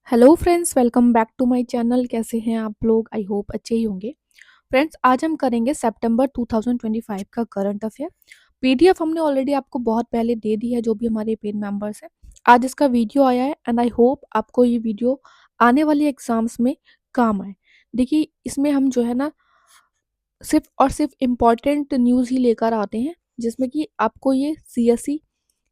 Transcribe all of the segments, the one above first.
Hello friends, welcome back to my channel. कैसे हैं आप लोग? आई होप अच्छे ही होंगे। फ्रेंड्स, आज हम करेंगे सितंबर 2025 का करंट अफेयर। पीडीएफ हमने ऑलरेडी आपको बहुत पहले दे दी है, जो भी हमारे पेड मेंबर्स हैं। आज इसका वीडियो आया है एंड आई होप आपको ये वीडियो आने वाली एग्जाम्स में काम आए। देखिए, इसमें हम जो है ना सिर्फ और सिर्फ इम्पॉर्टेंट न्यूज़ ही लेकर आते हैं, जिसमें कि आपको ये CSC,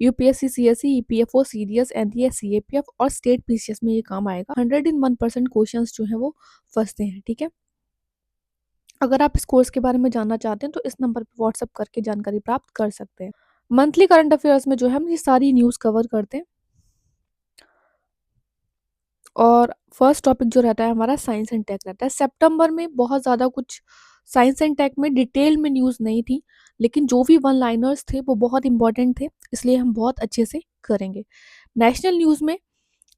UPSC, CSC, EPFO, CDS, NDA, CAPF और स्टेट पीसीएस में ये काम आएगा। 101% क्वेश्चंस जो हैं वो फंसते हैं। ठीक है, अगर आप इस कोर्स के बारे में जानना चाहते हैं तो इस नंबर पर व्हाट्सअप करके जानकारी प्राप्त कर सकते हैं। मंथली करंट अफेयर्स में जो है हम ये सारी न्यूज़ कवर करते हैं। और फर्स्ट टॉपिक जो रहता है हमारा साइंस एंड टेक रहता है। सितंबर में बहुत ज़्यादा कुछ साइंस एंड टेक में डिटेल में न्यूज़ नहीं थी, लेकिन जो भी वन लाइनर्स थे वो बहुत इंपॉर्टेंट थे, इसलिए हम बहुत अच्छे से करेंगे। नेशनल न्यूज़ में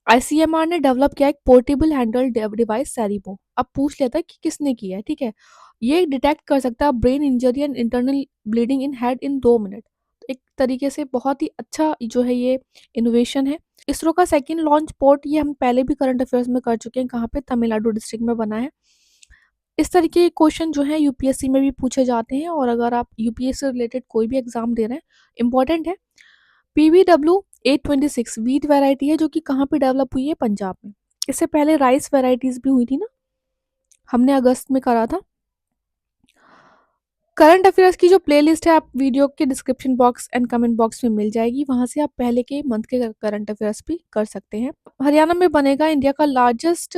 आईसीएमआर ने डेवलप किया एक पोर्टेबल हैंडल डिवाइस सेरिबो। अब पूछ लेता है कि किसने किया है। ठीक है, ये डिटेक्ट कर सकता है brain injury and internal bleeding in head in 2 minute. एक तरीके से बहुत ही अच्छा जो है ये इनोवेशन है। इसरो का सेकंड लॉन्च पोर्ट, ये हम पहले भी करंट अफेयर्स में कर चुके हैं, कहाँ पे? तमिलनाडु डिस्ट्रिक्ट में बना है। इस तरीके के क्वेश्चन जो है यूपीएससी में भी पूछे जाते हैं, और अगर आप यूपीएससी से रिलेटेड कोई भी एग्जाम दे रहे हैं, इंपॉर्टेंट है। पीवीडब्ल्यू 826 वीट वैरायटी है, जो कि कहाँ पे डेवलप हुई है? पंजाब में। इससे पहले राइस वैरायटीज भी हुई थी ना, हमने अगस्त में करा था। करंट अफेयर्स की जो प्लेलिस्ट है आप वीडियो के description box and comment box में मिल जाएगी, वहां से आप पहले के मंथ के करंट अफेयर्स भी कर सकते हैं। हरियाणा में बनेगा इंडिया का largest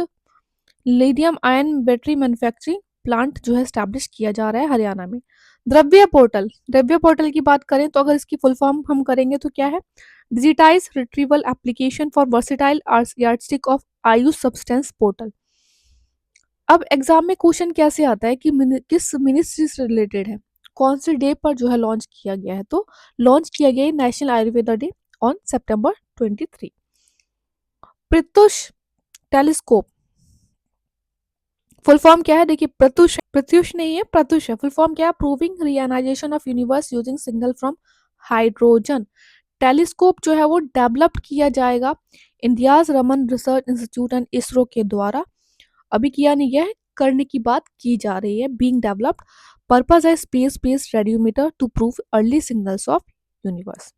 lithium ion battery manufacturing plant, जो है स्टैब्लिश किया जा रहा है हरियाणा में। द्रव्य पोर्टल की बात करें तो अगर इसकी फुल फॉर्म हम करेंगे तो क्या है? Digitise retrieval application for versatile yardstick of Ayush substance portal. अब एग्जाम में क्वेश्चन कैसे आता है कि किस मिनिस्ट्री से रिलेटेड है, कौन से डे पर जो है लॉन्च किया गया है? तो लॉन्च किया गया है national Ayurveda day on September 23। Pratyush telescope, full form क्या है? देखिए, प्रत्युष नहीं है, प्रत्युष है। फुल फॉर्म क्या है? Proving reionization of universe using signal from hydrogen. Telescope जो है वो डेवलप्ड किया जाएगा India's Raman research institute and ISRO के द्वारा। अभी किया नहीं गया है, करने की बात की जा रही है। बीइंग डेवलप्ड, पर्पस है space based radiometer to prove early signals of universe.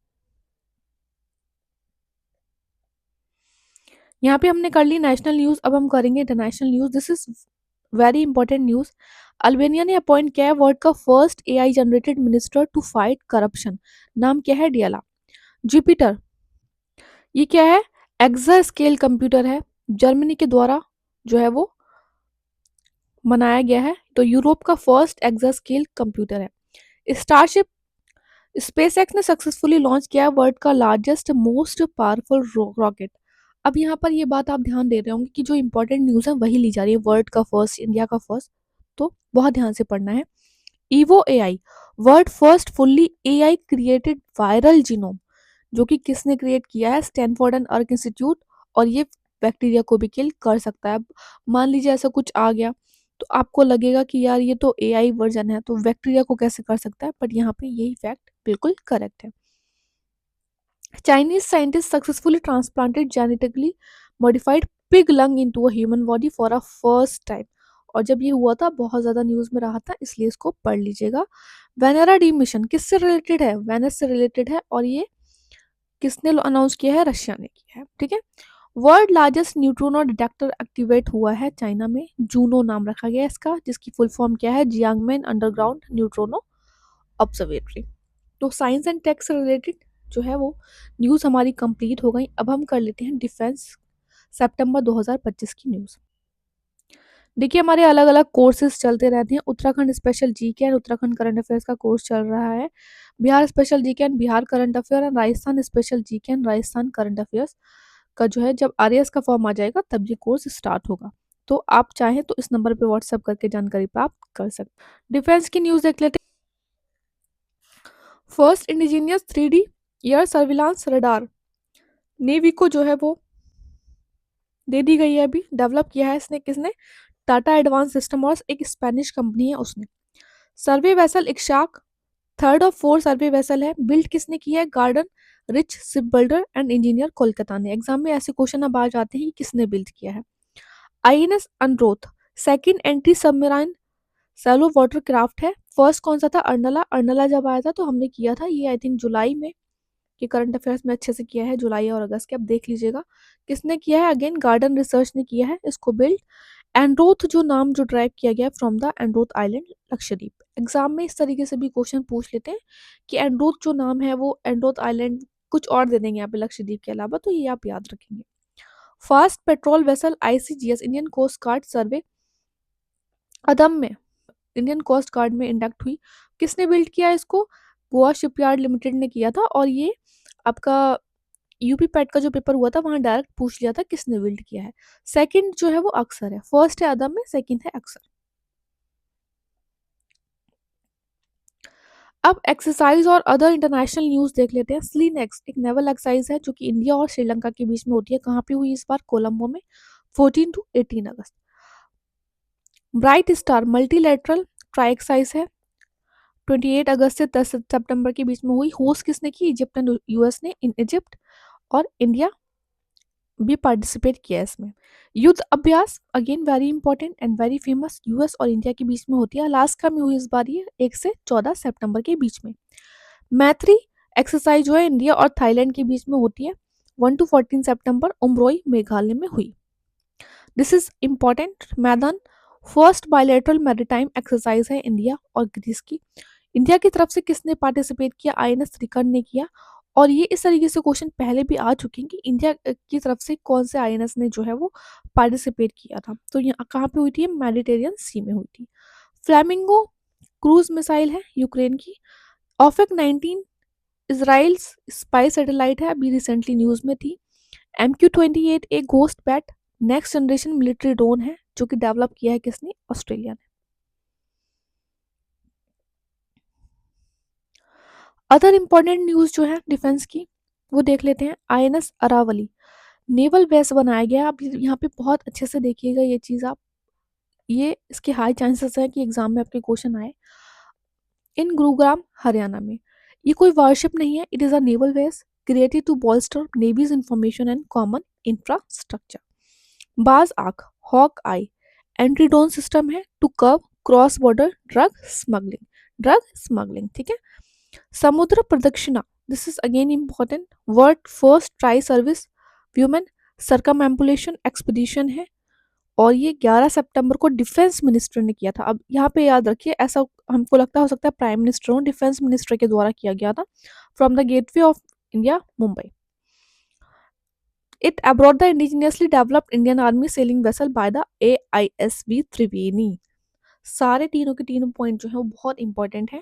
यहाँ पे हमने कर ली नेशनल न्यूज, अब हम करेंगे international news. This is very important news. Albania ने अपॉइंट किया है वर्ल्ड का first AI generated minister to fight corruption. नाम क्या है? डियाला। जुपिटर, ये क्या है? एक्सा स्केल कंप्यूटर है, जर्मनी के द्वारा जो है वो बनाया गया है। तो यूरोप का फर्स्ट एक्सा स्केल कंप्यूटर है। स्टारशिप, स्पेसएक्स ने सक्सेसफुली लॉन्च किया है वर्ल्ड का लार्जेस्ट मोस्ट पावरफुल रॉकेट। अब यहाँ पर ये बात आप ध्यान दे रहे होंगे कि जो इंपॉर्टेंट न्यूज़ है वही ली जा रही है, वर्ल्ड का फर्स्ट, इंडिया का फर्स्ट, तो बहुत ध्यान से पढ़ना है। Evo AI, world first fully AI created viral genome, जो कि किसने क्रिएट किया है? स्टैनफोर्ड एंड अर्क इंस्टीट्यूट। और ये बैक्टीरिया को भी किल कर सकता है। अब मान लीजिए ऐसा कुछ आ गया तो आपको लगेगा कि यार ये तो एआई वर्जन है, तो बैक्टीरिया को कैसे कर सकता है? बट यहाँ पे यही फैक्ट बिल्कुल करेक्ट है। Chinese scientist successfully transplanted genetically modified pig lung into a human body for a first time. और जब ये हुआ था बहुत ज़्यादा न्यूज़ में रहा था, इसलिए इसको पढ़ लीजिएगा। वेनेरा डी मिशन किससे रिलेटेड है? वेनस से रिलेटेड है, और ये किसने अनाउंस किया है? रशिया ने किया है। ठीक है, वर्ल्ड लार्जेस्ट न्यूट्रोनो डिटेक्टर एक्टिवेट हुआ है चाइना में। जूनो नाम रखा गया है इसका, जिसकी फुल फॉर्म क्या है? Jiangmen underground neutrino observatory. तो साइंस एंड टेक से रिलेटेड जो है वो न्यूज़ हमारी कंप्लीट हो गई। अब हम कर लेते हैं डिफेंस सितंबर 2025 की न्यूज़। देखिए, हमारे अलग अलग कोर्सेज चलते रहते हैं। Uttarakhand special GK and Uttarakhand current affairs का कोर्स चल रहा है। Bihar special GK and Bihar current affair and Rajasthan special GK and Rajasthan current affairs का जो है, जब आरएएस का फॉर्म आ जाएगा तब ये कोर्स स्टार्ट होगा। तो आप चाहें तो इस नंबर पे व्हाट्सएप करके जानकारी प्राप्त कर सकते हैं। डिफेंस की न्यूज़ देख लेते हैं। First indigenous 3D air surveillance radar navy को जो है वो दे दी गई है। अभी डेवलप किया है इसने, किसने? टाटा एडवांस सिस्टम और एक स्पेनिश कंपनी है उसने। Survey vessel Ikshak third of 4 survey vessel है, बिल्ड किसने किया है? Garden reach ship builder and engineer Kolkata ने। एग्जाम में ऐसे क्वेश्चन अब आ जाते हैं कि किसने बिल्ड किया है। INS Androth second anti submarine shallow water craft है। फर्स्ट कौन सा था? अर्नला। अर्नला जब आया था तो हमने किया था ये आई थिंक जुलाई में, कि करंट अफेयर्स में अच्छे से किया है जुलाई और अगस्त के, अब देख लीजिएगा किसने किया है। अगेन गार्डन रिसर्च ने किया है इसको बिल्ड। एंड्रोथ जो नाम जो ड्राइव किया गया from the Androth island Lakshadweep. Exam में इस तरीके से भी क्वेश्चन पूछ लेते हैं कि एंड्रोथ जो नाम है वो एंड्रोथ आइलैंड कुछ और दे देंगे यहाँ पे लक्षद्वीप के अलावा, तो ये आप याद रखेंगे। Fast patrol vessel ICGS Indian coast guard सर्वे अदम में इंडियन कोस्ट गार्ड में इंडक्ट हुई। किसने बिल्ड किया इसको? गोवा शिपयार्ड लिमिटेड ने किया था। और ये आपका यूपी पैट का जो पेपर हुआ था वहां डायरेक्ट पूछ लिया था किसने बिल्ड किया है। सेकंड जो है वो अक्सर है, फर्स्ट है अदम में, सेकंड है अक्सर। अब एक्सरसाइज और अदर इंटरनेशनल न्यूज देख लेते हैं। स्ली नेक्स्ट एक नेवल एक्सरसाइज है जो कि इंडिया और श्रीलंका के बीच में होती है। कहाँ पे हुई इस बार? कोलंबो में, 14 टू 18 अगस्त। Bright star multilateral tri exercise है, 28 अगस्त से 10 सितंबर के बीच में हुई। होस्ट किसने की? इजिप्ट एंड यूएस ने। इन इजिप्ट और इंडिया भी पार्टिसिपेट किया इसमें। युद्ध अभ्यास again very important and very famous, US और इंडिया के बीच में होती है। अलास्का में हुई इस बार ये 1 से 14 सितंबर के बीच में। मैत्री एक्सरसाइज जो है इंडिया और थाईलैंड के बीच में होती है, 1 टू 14 सितंबर उमरोई मेघालय में हुई। This is important. मैदान फर्स्ट बायलैटरल मैरीटाइम एक्सरसाइज है इंडिया और ग्रीस की। इंडिया की तरफ से किसने पार्टिसिपेट किया? आईएनएस रिकन ने किया। और ये इस तरीके से क्वेश्चन पहले भी आ चुके हैं कि इंडिया की तरफ से कौन से आईएनएस ने जो है वो पार्टिसिपेट किया था। तो यहाँ कहाँ पे हुई थी? मेडिटेरियन सी में हुई थी। फ्लैमिंगो क्रूज मिसाइल है यूक्रेन की। ऑफेक 19 इसराइल स्पाई सैटेलाइट है, अभी रिसेंटली न्यूज में थी। MQ-28 एक ghost bat next generation military drone है जो कि डेवलप किया है किसने? ऑस्ट्रेलिया ने। अदर इंपॉर्टेंट न्यूज जो है डिफेंस की वो देख लेते हैं। आईएनएस अरावली नेवल बेस बनाया गया। आप यहाँ पे बहुत अच्छे से देखिएगा ये चीज़ आप, ये इसके हाई चांसेस है कि एग्जाम में आपके क्वेश्चन आए। इन गुरुग्राम हरियाणा में ये कोई वारशिप नहीं है, it is a naval base created to bolster navy's information and common infrastructure. बाज आंख hawk eye anti drone system है to curb cross border drug smuggling, ठीक है। Samudra Pradakshina this is again important, world first tri service women circumambulation expedition है। और ये 11 सितंबर को defence minister ने किया था। अब यहाँ पे याद रखिए, ऐसा हमको लगता हो सकता है प्राइम मिनिस्टर हो, डिफेंस मिनिस्टर के द्वारा किया गया था। From the gateway of India Mumbai. It abroad the indigenously developed Indian army selling vessel by the AISV त्रिवेणी। सारे तीनों के तीनों पॉइंट जो है वो बहुत इंपॉर्टेंट है।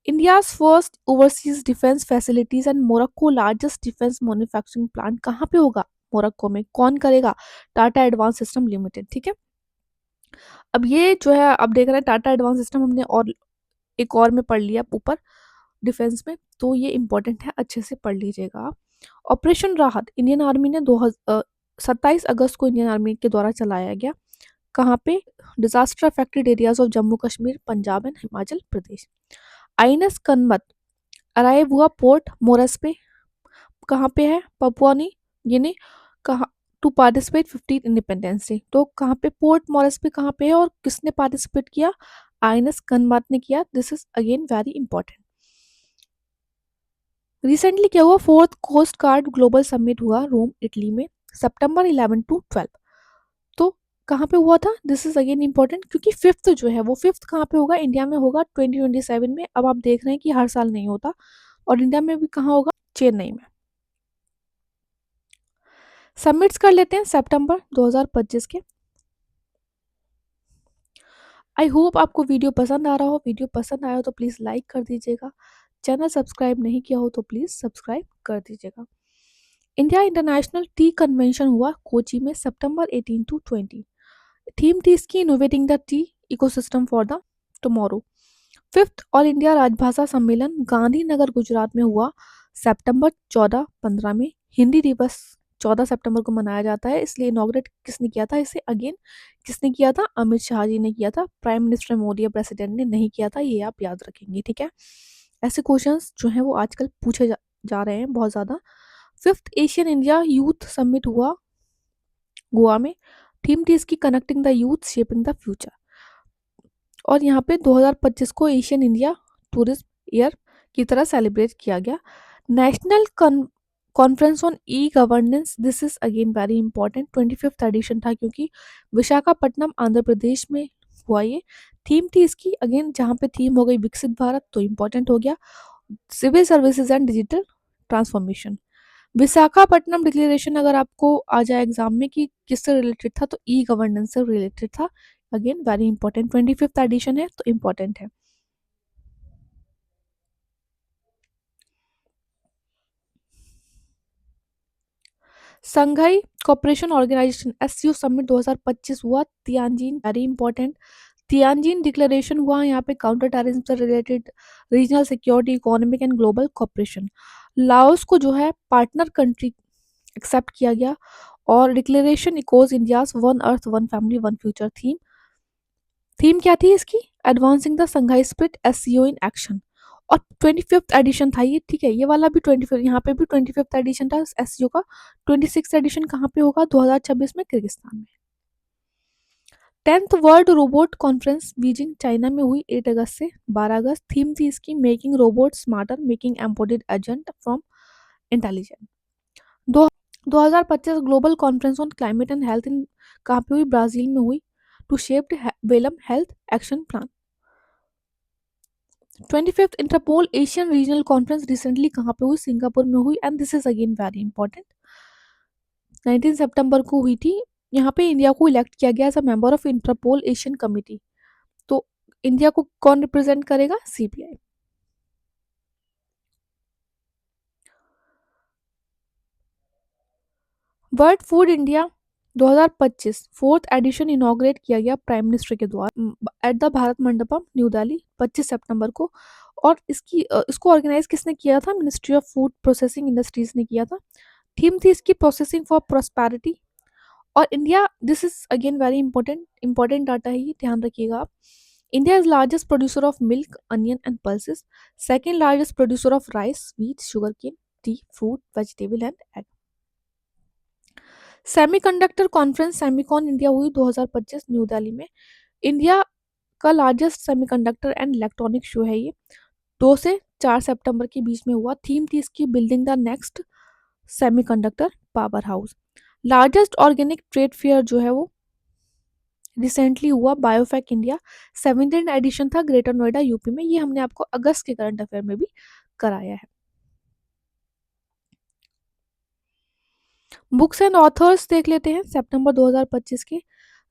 India's first overseas defence facilities and Morocco largest defence manufacturing plant कहाँ पे होगा? मोरक्को में। कौन करेगा? टाटा एडवांस सिस्टम लिमिटेड, ठीक है। अब ये जो है अब देख रहे हैं टाटा एडवांस सिस्टम हमने और एक और में पढ़ लिया ऊपर डिफेंस में, तो ये इंपॉर्टेंट है, अच्छे से पढ़ लीजिएगा आप। ऑपरेशन राहत इंडियन आर्मी ने 27 अगस्त को इंडियन आर्मी के द्वारा चलाया गया। कहाँ पे? Disaster affected areas of Jammu Kashmir Punjab and Himachal Pradesh. INS Kadmatt arrive हुआ पोर्ट मोरस पे, कहाँ पे है? Papua New Guinea. कहाँ? To participate 15 independence day. तो कहाँ पे पोर्ट मोरस पे कहाँ पे है और किसने पार्टिसिपेट किया? आईएनएस कनमत ने किया। This is again very important. Recently क्या हुआ? Fourth coast guard global summit हुआ रोम इटली में, सितंबर 11 टू 12। तो कहाँ पे हुआ था? दिस इज अगेन इंपॉर्टेंट क्योंकि फिफ्थ जो है वो फिफ्थ कहाँ पे होगा? इंडिया में होगा 2027 में। अब आप देख रहे हैं कि हर साल नहीं होता, और इंडिया में भी कहाँ होगा? चेन्नई में। सबमिट्स कर लेते हैं सितंबर 2025 के। आई होप आपको वीडियो पसंद आ रहा हो। वीडियो पसंद आया हो तो प्लीज़ लाइक कर दीजिएगा। चैनल सब्सक्राइब नहीं किया हो तो प्लीज़ सब्सक्राइब कर दीजिएगा। इंडिया इंटरनेशनल टी कन्वेंशन हुआ कोची में सितंबर 18 टू 20। थीम थी इसकी innovating the T ecosystem for the tomorrow. Fifth all India राजभाषा सम्मेलन गांधीनगर गुजरात में हुआ सितंबर 14-15 में। हिंदी दिवस 14 सितंबर को मनाया जाता है, इसलिए इनॉग्रेट किसने किया था इसे? अगेन किसने किया था? अमित शाह जी ने किया था। प्राइम मिनिस्टर मोदी या प्रेसिडेंट ने नहीं किया था, ये आप याद रखेंगे, ठीक है। ऐसे क्वेश्चंस जो हैं वो आजकल जा रहे हैं बहुत ज़्यादा। Fifth Asian India youth summit हुआ गोवा में। थीम थी इसकी connecting the youth shaping the future. और यहाँ पे 2025 को एशियन इंडिया टूरिज्म ईयर की तरह सेलिब्रेट किया गया। National conference on e governance, this is again very important, 25th edition था क्योंकि विशाखापट्टनम आंध्र प्रदेश में हुआ ये। थीम थी इसकी अगेन, जहाँ पे थीम हो गई विकसित भारत तो इम्पोर्टेंट हो गया, civil services and digital transformation. Visakhapatnam declaration अगर आपको आ जाए एग्जाम में कि किससे रिलेटेड था तो ई गवर्नेंस से रिलेटेड था। Again very important, 25th edition है तो इम्पोर्टेंट है। Shanghai cooperation organisation SCO summit 2025 हुआ Tianjin, very important. Tianjin declaration हुआ यहाँ पे काउंटर टेररिज्म से related, regional security, economic and global cooperation. Laos को जो है पार्टनर कंट्री एक्सेप्ट किया गया। और declaration echoes India's one earth one family one future. Theme theme क्या थी इसकी, advancing the Shanghai spirit SCO in action. और 25th एडिशन था ये, ठीक है, ये वाला भी 25, यहाँ पे भी 25th एडिशन था एससीओ का। 26th एडिशन कहाँ पे होगा, 2026 में किर्गिस्तान में। 10th world robot conference Beijing China में हुई 8 अगस्त से 12 अगस्त। थीम थी इसकी making robot smarter, making empowered agent from intelligent. 2025 global conference on climate and health in कहाँ पे हुई, ब्राजील में हुई, to shaped Belem health action plan. 25th Interpol Asian regional conference recently कहाँ पे हुई, सिंगापुर में हुई, and this is again very important, 19 सितंबर को हुई थी। यहाँ पे इंडिया को इलेक्ट किया गया as a member of Interpol Asian committee. तो इंडिया को कौन रिप्रेजेंट करेगा, CBI. World food India 2025 fourth edition inaugurate किया गया प्राइम मिनिस्टर के द्वारा एट द भारत मंडपम न्यू दिल्ली 25 सितंबर को। और इसको ऑर्गेनाइज किसने किया था, ministry of food processing industries ने किया था। थीम थी इसकी प्रोसेसिंग फॉर प्रोस्पैरिटी। और India, this is again very important, important data है ये, ध्यान रखिएगा आप। India is largest producer of milk, onion and pulses, second largest producer of rice, wheat, sugar cane, tea, fruit, vegetable and egg. Semiconductor conference Semicon India हुई 2025 न्यू दिल्ली में। India का largest semiconductor and electronic show है ये, 2 से 4 सितंबर के बीच में हुआ। थीम थी इसकी building the next semiconductor power house. Largest organic trade fair जो है वो रिसेंटली हुआ बायोफेक इंडिया, 17th एडिशन था ग्रेटर नोएडा यूपी में। ये हमने आपको अगस्त के करंट अफेयर में भी कराया है। बुक्स एंड ऑथर्स देख लेते हैं सितंबर 2025 के।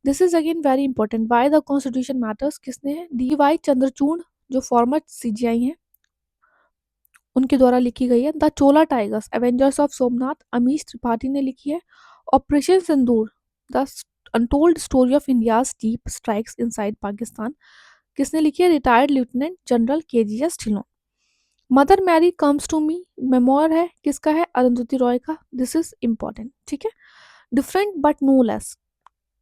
This is again very important, why the constitution matters किसने है, डी वाई चंद्रचूड़ जो फॉर्मर सीजीआई हैं उनके द्वारा लिखी गई है। The Chola tigers avengers of Somnath Amish Tripathi ने लिखी है। Operation Sindoor the untold story of India's deep strikes inside Pakistan किसने लिखी है, retired lieutenant general KGS Dhillon. Mother Mary comes to me memoir है किसका है, अरुंधति रॉय का। दिस इज इंपॉर्टेंट, ठीक है। डिफरेंट बट नो लेस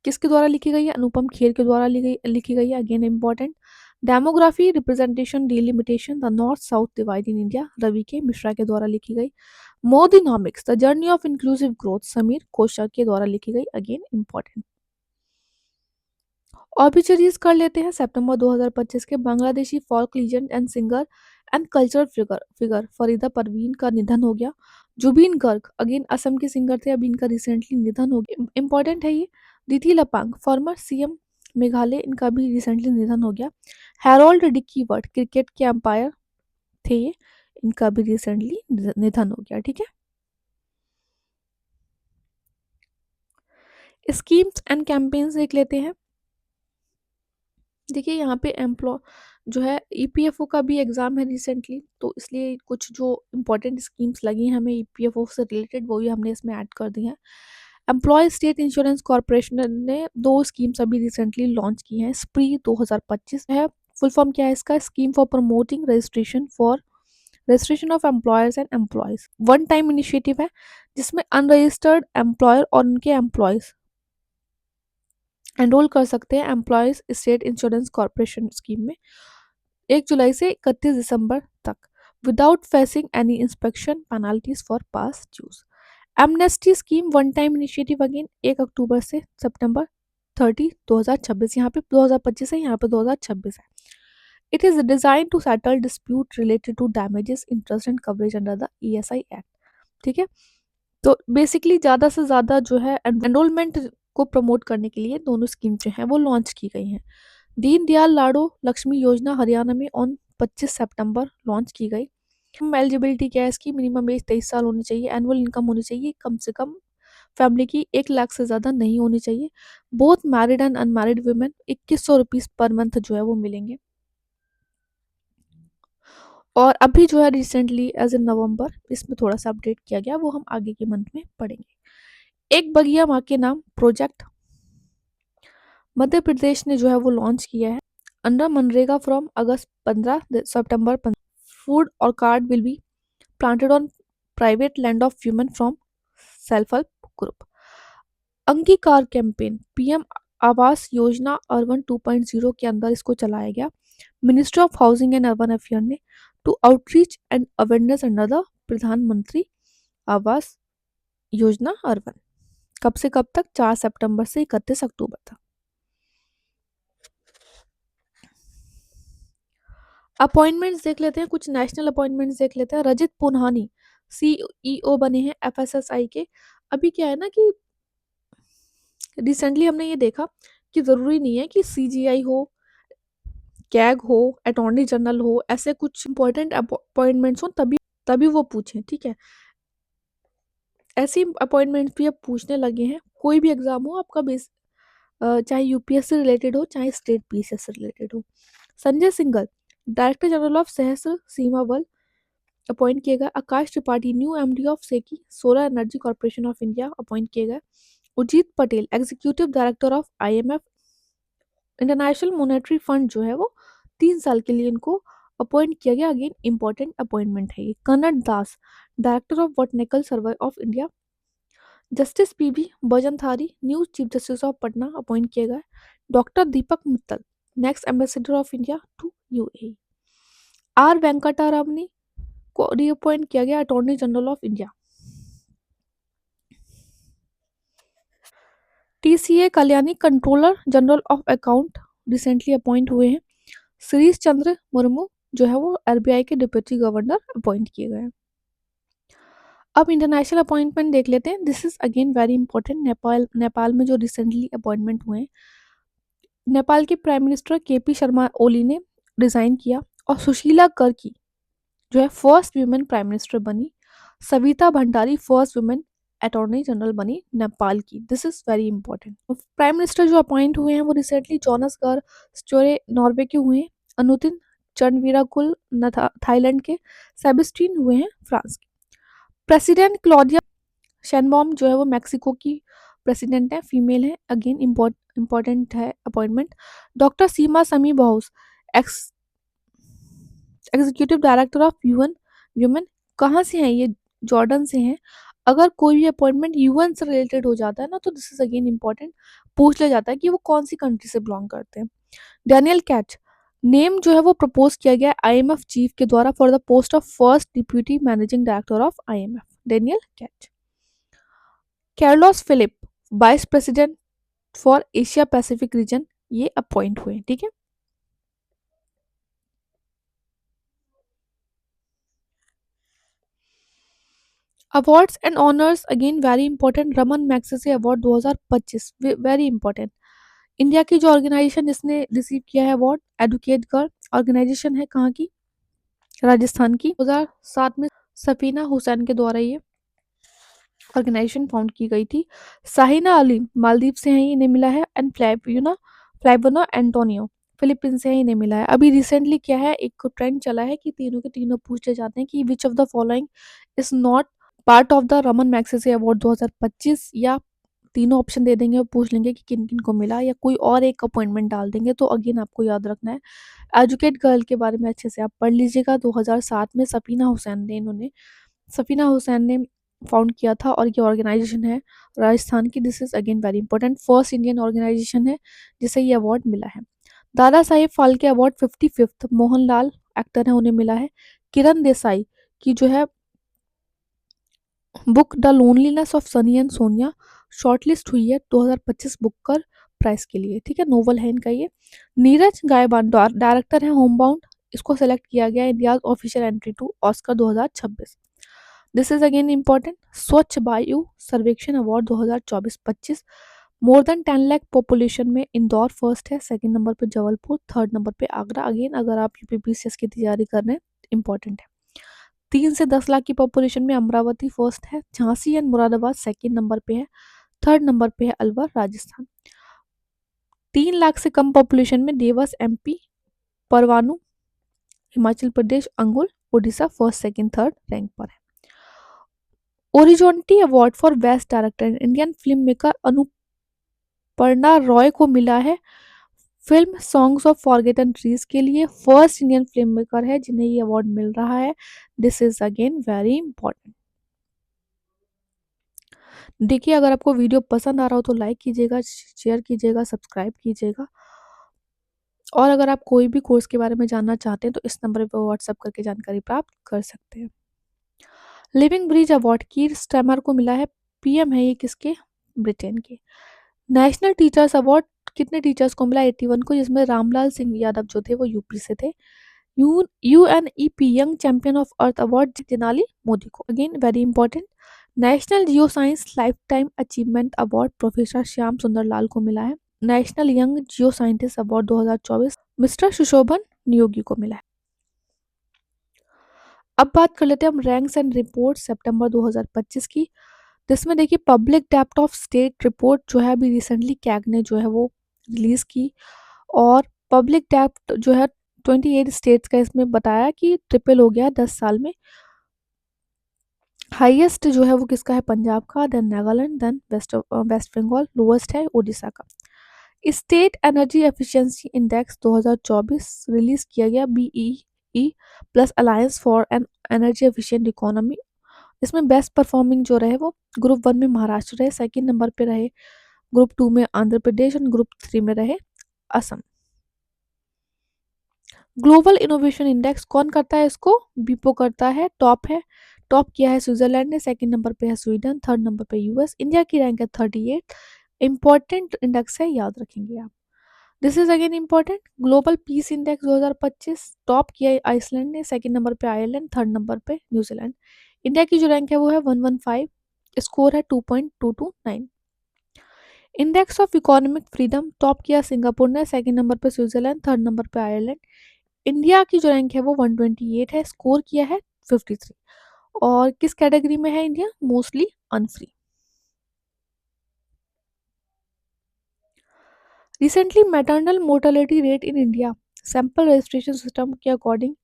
किसके द्वारा लिखी गई है, अनुपम खेर के द्वारा लिखी गई है, again important. Demography representation delimitation the north south divide in India, Ravi K Mishra के द्वारा लिखी गई। Modinomics the journey of inclusive growth, Sameer Kochhar के द्वारा लिखी गई, अगेन इंपॉर्टेंट। ऑबिचरीज कर लेते हैं सितंबर 2025 के। Bangladeshi folk legend and singer and cultural figure Farida Parveen का निधन हो गया। जुबीन गर्ग अगेन असम के सिंगर थे, अभी इनका रिसेंटली निधन हो गया, इंपॉर्टेंट है ये। दीदी लपांग फॉर्मर सीएम मेघालय, इनका भी रिसेंटली निधन हो गया। हैरोल्ड डिकी वर्ड क्रिकेट के अंपायर थे ये, इनका भी रिसेंटली निधन हो गया, ठीक है। स्कीम्स एंड कैंपेन्स देख लेते हैं। देखिए यहाँ पे एम्प्लॉय जो है ईपीएफओ का भी एग्ज़ाम है रिसेंटली, तो इसलिए कुछ जो इम्पोर्टेंट स्कीम्स लगी हैं हमें ईपीएफओ से रिलेटेड वो भी हमने इसमें ऐड कर दी हैं। एम्प्लॉय स्टेट इंश्योरेंस कॉरपोरेशन ने 2 स्कीम्स अभी रिसेंटली लॉन्च की हैं। स्प्री 2025 है, फुल फॉर्म क्या है इसका, scheme for promoting registration of employers and employees, one time initiative है जिसमें अनरजिस्टर्ड एम्प्लॉयर और उनके एम्प्लॉयज एनरोल कर सकते हैं employees state insurance corporation scheme में 1 जुलाई से 31 दिसंबर तक। without facing any inspection penalties for past dues. Amnesty scheme one time initiative again 1 अक्टूबर से सितंबर 30 2026, यहाँ पे 2025 है, यहाँ पे 2026 है. It is design to settle dispute related to damages interest and coverage under the ESI act. ठीक है, तो बेसिकली ज़्यादा से ज़्यादा जो है एनरोलमेंट को प्रमोट करने के लिए दोनों स्कीम जो हैं वो लॉन्च की गई हैं. दीनदयाल लाडो लक्ष्मी योजना हरियाणा में ऑन 25 सितंबर लॉन्च की गई. एलिजिबिलिटी क्या है इसकी? मिनिमम एज 23 साल होनी चाहिए, एनुअल इनकम होनी चाहिए कम से कम फैमिली की 1 लाख से ज़्यादा नहीं होनी चाहिए. Both married and unmarried women 2100 rupees per month जो है वो मिलेंगे. और अभी जो है रिसेंटली एज इन नवंबर इसमें थोड़ा सा अपडेट किया गया, वो हम आगे के मंथ में पढ़ेंगे. एक बगिया माँ के नाम प्रोजेक्ट मध्य प्रदेश ने जो है वो लॉन्च किया है अंडर मनरेगा फ्रॉम अगस्त 15 सितंबर 15. फूड और card will be planted on private land of human from self help group. Angikaar campaign PM Awas Yojana urban 2.0 के अंदर इसको चलाया गया. Ministry of housing and urban affair ने to outreach and awareness under the Pradhan Mantri Awas Yojana urban. कब से कब तक? 4 सितंबर से 31 अक्टूबर तक. अपॉइंटमेंट्स देख लेते हैं, कुछ नेशनल अपॉइंटमेंट्स देख लेते हैं. रजित पुन्हानी सीईओ बने हैं एफएसएसआई के. अभी क्या है ना कि रिसेंटली हमने ये देखा कि ज़रूरी नहीं है कि सीजीआई हो, कैग हो, अटॉर्नी जनरल हो, ऐसे कुछ इंपॉर्टेंट अपॉइंटमेंट्स हो तभी तभी वो पूछें. ठीक है, ऐसी अपॉइंटमेंट्स भी अब पूछने लगे हैं. कोई भी एग्जाम हो आपका बेस, चाहे यूपीएससी रिलेटेड हो चाहे स्टेट पीसीएस से रिलेटेड हो. Sanjay Singhal director general of Sashastra Seema Bal appoint किए गए. Akash Tripathi new MD of SECI solar energy corporation of India appoint किए गए. Urjit Patel executive director of IMF international monetary fund जो है वो 3 साल के लिए इनको अपॉइंट किया गया. अगेन इंपॉर्टेंट अपॉइंटमेंट है ये. Kanad Das director of botanical survey of India. Justice PB Bajanthri new chief justice of Patna appoint किए गए. Doctor Deepak Mittal next ambassador of India to UAE. R Venkataramani को रीअपॉइंट किया गया attorney general of India. TCA Kalyani controller general of account recently appoint हुए हैं. श्रीश चंद्र मुर्मू जो है वो आरबीआई के डिप्टी गवर्नर अपॉइंट किए गए हैं. अब इंटरनेशनल अपॉइंटमेंट देख लेते हैं. This is again very important. Nepal में जो रिसेंटली अपॉइंटमेंट हुए हैं, नेपाल के prime minister KP Sharma Oli ने रिजाइन किया और सुशीला कर्की जो है फर्स्ट वुमेन प्राइम मिनिस्टर बनी. Savita Bhandari first women attorney general बनी नेपाल की. This is very important. Prime minister जो अपॉइंट हुए हैं वो रिसेंटली जोनास गार स्टोरे नॉर्वे के हुए हैं. अनुतिन चंडवीराकुल थाईलैंड के. सेबेस्टियन हुए हैं फ्रांस के. प्रेसिडेंट क्लॉडिया शेनबॉम जो है वो मैक्सिको की प्रेसिडेंट है, फीमेल है. अगेन इम्पॉर्टेंट है appointment. Doctor Sima Sami Bahous executive director of UN human. कहाँ से हैं ये? जॉर्डन से हैं. अगर कोई भी अपॉइंटमेंट यूएन से रिलेटेड हो जाता है ना तो दिस इज अगेन इंपॉर्टेंट, पूछ लिया जाता है कि वो कौन सी कंट्री से बिलोंग करते हैं. डैनियल कैच नेम जो है वो प्रपोज किया गया आईएमएफ चीफ के द्वारा for the post of first deputy managing director of IMF. Daniel Katz. Carlos Filipe vice president for Asia Pacific region ये अपॉइंट हुए. ठीक है, awards and honours again very important. Ramon Magsaysay award 2025 very important. India की जो organisation जिसने receive किया है award educate girl organisation है. कहाँ की? राजस्थान की. 2007 में सफीना हुसैन के द्वारा ये ऑर्गेनाइजेशन फाउंड की गई थी. साहिना अली मालदीव से हैं, इन्हें मिला है. एंड फ्लैविना एंटोनियो फिलीपींस से हैं, इन्हें मिला है. अभी रिसेंटली क्या है, एक ट्रेंड चला है कि तीनों के तीनों पूछे जाते हैं कि which of the following is not part of the Raman Magsaysay award 2025. या तीनों ऑप्शन दे देंगे और पूछ लेंगे कि किन किन को मिला, या कोई और एक अपॉइंटमेंट डाल देंगे. तो अगेन आपको याद रखना है. एजुकेट गर्ल के बारे में अच्छे से आप पढ़ लीजिएगा. 2007 में सफीना हुसैन ने फाउंड किया था और ये ऑर्गेनाइजेशन है राजस्थान की. This is again very important. First Indian organisation है जिसे ये अवार्ड मिला है. Dada Saheb Phalke award 55th Mohanlal actor है, उन्हें मिला है. किरण देसाई की जो है book the loneliness of Sunny and Sonia shortlist हुई है 2025 बुकर प्राइज के लिए। ठीक है, नोवेल है इनका ये। नीरज गायबान डायरेक्टर है होमबाउंड, इसको सेलेक्ट किया गया India official entry to Oscar 2026। This is again important. Swachh Vayu Survekshan award 2024-25। More than 10 lakh population में इंदौर फर्स्ट है, सेकंड नंबर पे जबलपुर, थर्ड नंबर पे आगरा। अगेन अगर आप यूपीपीसीएस की तैयारी कर रहे हैं, इंपॉर्टेंट है। 3 से 10 लाख की पॉपुलेशन में अमरावती फर्स्ट है, Jhansi and Moradabad second number पे है, थर्ड नंबर पे है अलवर राजस्थान। 3 लाख से कम पॉपुलेशन में Dewas MP, Parwanoo Himachal Pradesh, Angul Orissa first second third rank पर है। Orizzonti award for best director Indian film maker Anuparna Roy को मिला है film songs of forgotten trees के लिए। फर्स्ट इंडियन फिल्म मेकर है जिन्हें ये अवार्ड मिल रहा है। This is again very important. देखिए, अगर आपको वीडियो पसंद आ रहा हो तो लाइक कीजिएगा, शेयर कीजिएगा, सब्सक्राइब कीजिएगा। और अगर आप कोई भी कोर्स के बारे में जानना चाहते हैं तो इस नंबर पर व्हाट्सएप करके जानकारी प्राप्त कर सकते हैं। लिविंग ब्रिज अवार्ड कीर स्टैमर को मिला है, पीएम है ये किसके, ब्रिटेन के। नेशनल टीचर्स अवार्ड कितने टीचर्स को मिला, 81 को, जिसमें रामलाल सिंह यादव जो थे वो यूपी से थे। UNEP young champion of earth award Tenali Modi को, again very important. National geo science lifetime achievement award professor Shyam Sundar Lal को मिला है। National young geo scientist award 2024 mister Sushobhan Neogi को मिला है। अब बात कर लेते हैं हम रैंक्स एंड रिपोर्ट सितंबर 2025 की। जिसमें देखिए public depth of state report जो है अभी रिसेंटली कैग ने जो है वो रिलीज की, और पब्लिक डेप्थ जो है 28 स्टेट्स का इसमें बताया कि ट्रिपल हो गया 10 साल में। हाईएस्ट जो है वो किसका है, पंजाब का, then Nagaland, then West Bengal, lowest है उड़ीसा का। State energy efficiency index 2024 release किया गया, BEE plus alliance for an energy efficient economy. इसमें बेस्ट परफॉर्मिंग जो रहे वो ग्रुप 1 में महाराष्ट्र रहे, सेकंड नंबर पे रहे ग्रुप 2 में आंध्र प्रदेश, और ग्रुप 3 में रहे असम। ग्लोबल इनोवेशन इंडेक्स कौन करता है इसको, बीपो करता है, टॉप है, टॉप किया है स्विट्जरलैंड ने, सेकंड नंबर पे है स्वीडन, थर्ड नंबर पे यूएस। इंडिया की रैंक है 38। इंपॉर्टेंट इंडेक्स है, याद रखेंगे आप। This is again important. Global peace index 2025 top किया है आइसलैंड ने, सेकंड नंबर पे आयरलैंड, थर्ड नंबर पे न्यूजीलैंड। इंडिया की जो रैंक है वो है 115, स्कोर है 2.229। Index of economic freedom top किया सिंगापुर ने, सेकंड नंबर पे स्विट्जरलैंड, थर्ड नंबर पे आयरलैंड। इंडिया की जो रैंक है वो 128 है, स्कोर किया है 53। और किस कैटेगरी में है India, mostly unfree. Recently maternal mortality rate in India sample registration system के अकॉर्डिंग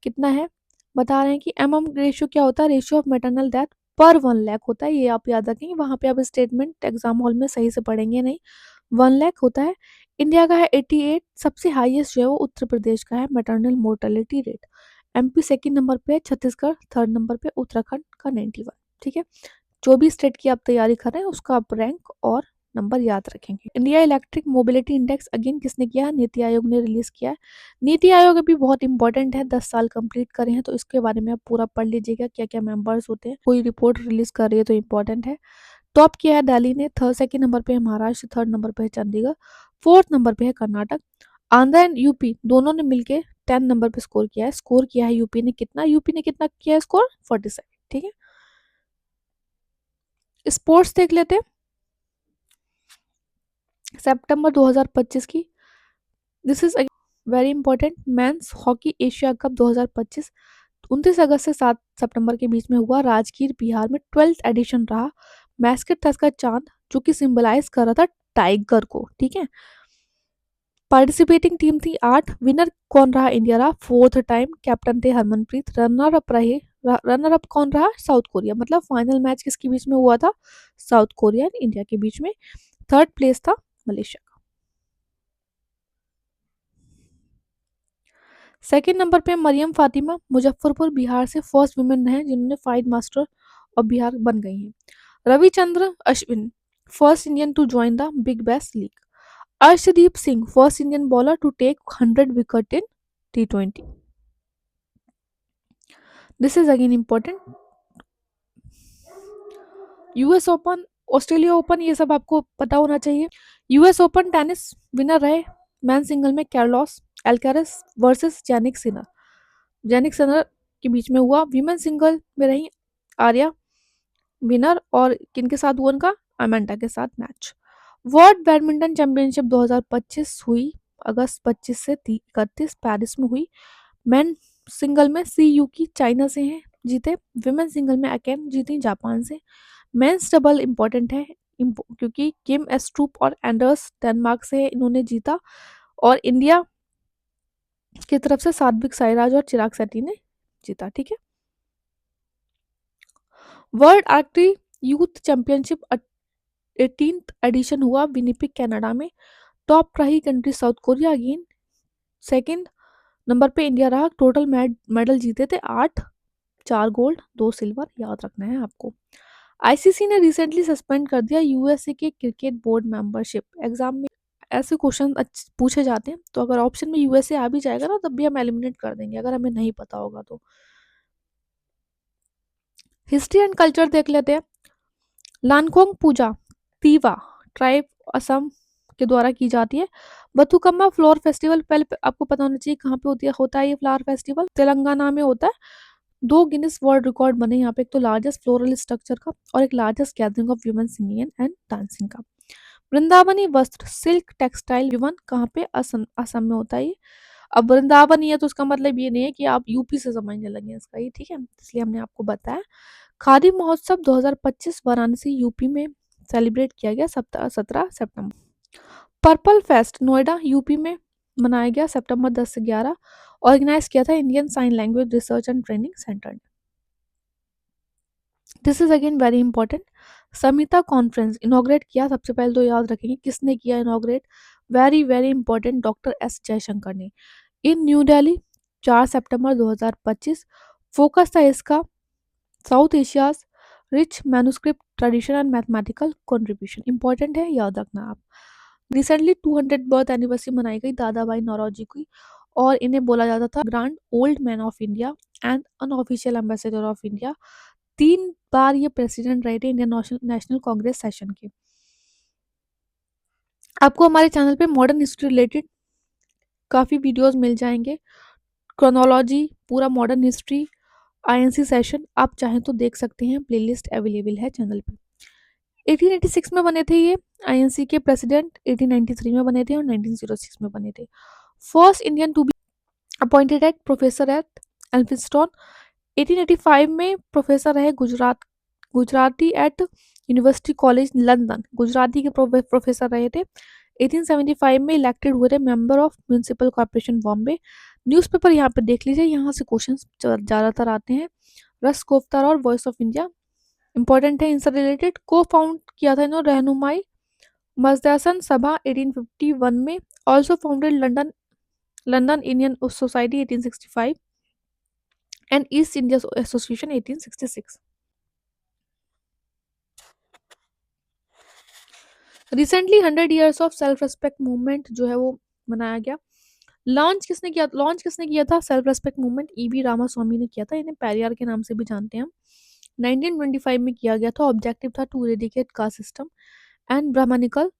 कितना है, बता रहे हैं कि रेशियो क्या होता है, रेशियो ऑफ मैटरनल डेथ पर 1 लाख होता है। ये आप याद रखेंगे, वहाँ पे आप स्टेटमेंट एग्जाम हॉल में सही से पढ़ेंगे नहीं, 1 लाख होता है। इंडिया का है 88, सबसे हाईएस्ट जो है वो उत्तर प्रदेश का है maternal mortality rate. MP second number पे है, छत्तीसगढ़ थर्ड नंबर पे, उत्तराखंड का 91। ठीक है, जो भी स्टेट की आप तैयारी कर रहे हैं उसका आप रैंक और नंबर याद रखेंगे। India electric mobility index again किसने किया है, नीति आयोग ने रिलीज किया है। नीति आयोग अभी बहुत इंपॉर्टेंट है, 10 साल कंप्लीट करे हैं तो इसके बारे में आप पूरा पढ़ लीजिएगा, क्या क्या मेंबर्स होते हैं, कोई रिपोर्ट रिलीज कर रही है तो इंपॉर्टेंट है। टॉप किया है दिल्ली ने, थर्ड सेकंड नंबर पे है महाराष्ट्र, थर्ड नंबर पे है चंडीगढ़, फोर्थ नंबर पे है कर्नाटक। आंध्र एंड यूपी दोनों ने मिलके 10 नंबर पे स्कोर किया है। स्कोर किया है यूपी ने कितना, यूपी ने कितना किया है स्कोर, 47। ठीक है, स्पोर्ट्स देख लेते हैं सितंबर 2025 की। This is very important. Men's hockey Asia cup 2025 29 अगस्त से 7 सितंबर के बीच में हुआ, राजगीर बिहार में 12th एडिशन रहा। मैस्कट था इसका चांद, जो कि सिंबलाइज कर रहा था टाइगर को। ठीक है, पार्टिसिपेटिंग टीम थी 8, विनर कौन रहा, इंडिया रहा फोर्थ टाइम, कैप्टन थे हरमनप्रीत, रनर अप रहे, रनर अप कौन रहा, साउथ कोरिया। मतलब फाइनल मैच किसके बीच में हुआ था, साउथ कोरिया एंड इंडिया के बीच में। थर्ड प्लेस था मलेशिया का। सेकेंड नंबर पे मरियम फातिमा, मुजफ्फरपुर बिहार से फर्स्ट वुमेन हैं जिन्होंने फाइट मास्टर ऑफ बिहार बन गई हैं। Ravichandra Ashwin first Indian to join the big bash league. Arshdeep Singh first Indian bowler to take 100 wicket in T20। This is again important. US open, Australia open, ये सब आपको पता होना चाहिए। यूएस ओपन टेनिस विनर रहे मैन सिंगल में Carlos Alcaraz versus Jannik Sinner. Jannik Sinner के बीच में हुआ। वीमेन सिंगल में रही आर्या विनर, और किनके साथ हुआ उनका, अमेंडा के साथ मैच। वर्ल्ड बैडमिंटन चैंपियनशिप 2025 हुई अगस्त 25 से 31 पेरिस में हुई। मेन सिंगल में सी यू की चाइना से हैं जीते। विमेन सिंगल में अकेन जीती जापान से। मेंस डबल इम्पोर्टेंट है क्योंकि किम एस्ट्रूप और एंडर्स डेनमार्क से है, इन्होंने जीता। और इंडिया की तरफ से सात्विक साईराज और चिराग शेट्टी ने जीता। ठीक है। World archery youth championship 18th edition हुआ विनिपिग कनाडा में। टॉप रही country South Korea again. Second number पे इंडिया रहा। टोटल मेडल जीते थे 8, 4 गोल्ड 2 सिल्वर, याद रखना है आपको। आईसीसी ने रिसेंटली सस्पेंड कर दिया यूएसए के क्रिकेट बोर्ड मेंबरशिप। एग्जाम में ऐसे क्वेश्चन पूछे जाते हैं, तो अगर ऑप्शन में यूएसए आ भी जाएगा ना, तब भी हम एलिमिनेट कर देंगे अगर हमें नहीं पता होगा तो। हिस्ट्री एंड कल्चर देख लेते हैं। लानकोंग पूजा तीवा ट्राइब असम के द्वारा की जाती है। बथुकम्मा फ्लोर फेस्टिवल, पहले आपको पता होना चाहिए कहाँ पे होता है ये फ्लावर फेस्टिवल, तेलंगाना में होता है। 2 गिनीज वर्ल्ड रिकॉर्ड बने यहाँ पे, एक तो लार्जेस्ट फ्लोरल स्ट्रक्चर का और एक largest gathering of women singing and dancing का। वृंदावनी वस्त्र सिल्क टेक्सटाइल विवन कहाँ पे, असम, असम में होता है ये। अब वृंदावनी है तो उसका मतलब ये नहीं है कि आप यूपी से समझने लगे इसका, ये ठीक है, इसलिए हमने आपको बताया। खादी महोत्सव 2025 वाराणसी यूपी में सेलिब्रेट किया गया 17 सितंबर। पर्पल फेस्ट नोएडा यूपी में मनाया गया सितंबर 10 से 11। ऑर्गेनाइज किया था Indian sign language research and training centre ने। This is again very important. Samhita conference inaugurate किया, सबसे पहले तो याद रखेंगे किसने किया inaugurate, very very important, doctor S Jaishankar ने। इन न्यू दिल्ली 4 सितंबर 2025। फोकस था इसका south Asia's rich manuscript tradition and mathematical contribution. Important है, याद रखना आप। रिसेंटली 200 बर्थ एनिवर्सरी मनाई गई दादा भाई नौरोजी की, और इन्हें बोला जाता था grand old man of India and unofficial ambassador of India. 3 बार ये प्रेसिडेंट रहे थे इंडियन नेशनल कांग्रेस सेशन के। आपको हमारे चैनल पे मॉडर्न हिस्ट्री रिलेटेड काफ़ी वीडियोस मिल जाएंगे। क्रोनोलॉजी, पूरा मॉडर्न हिस्ट्री, आईएनसी सेशन, आप चाहें तो देख सकते हैं, प्लेलिस्ट अवेलेबल है चैनल पे। 1886 में बने थे ये आईएनसी के प्रेसिडेंट, 1893 में बने थे और 1906 में बने थे। First Indian to be appointed at professor at Elphinstone. 1885 में प्रोफेसर रहे Gujarati at university college London, Gujarati के प्रोफेसर रहे थे। 1875 में इलेक्टेड हुए थे member of municipal corporation Bombay. Newspaper यहाँ पे देख लीजिए, यहाँ से क्वेश्चंस ज़्यादातर आते हैं। रस कोफ्तार और वॉइस ऑफ इंडिया इंपॉर्टेंट है इनसे रिलेटेड। को फाउंड किया था इन्होंने रहनुमाई मजदासन सभा 1851 में। Also founded London London Indian society 1865 and East India association 1866। Recently 100 years of self respect movement जो है वो मनाया गया। लॉन्च किसने किया था self respect movement, EV Ramasamy ने किया था, इन्हें पेरियार के नाम से भी जानते हैं हम। 1925 में किया गया था। ऑब्जेक्टिव था to eradicate caste system and Brahmanical